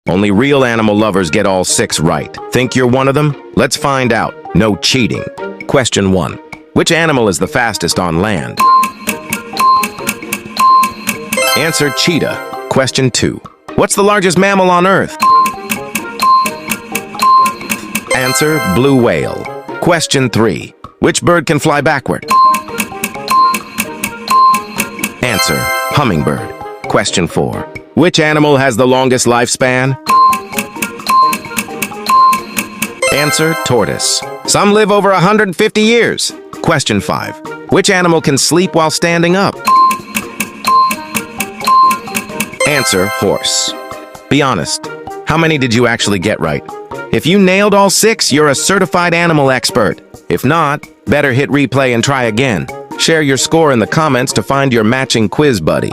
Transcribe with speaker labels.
Speaker 1: Only real animal lovers get all 6 right. Think you're one of them? Let's find out. No cheating. Question 1. Which animal is the fastest on land? Answer: cheetah. Question 2. What's the largest mammal on Earth? Answer: blue whale. Question 3. Which bird can fly backward? Answer: hummingbird. Question 4. Which animal has the longest lifespan? Answer: tortoise. Some live over 150 years. Question 5. Which animal can sleep while standing up? Answer: horse. Be honest. How many did you actually get right? If you nailed all 6, you're a certified animal expert. If not, better hit replay and try again. Share your score in the comments to find your matching quiz buddy.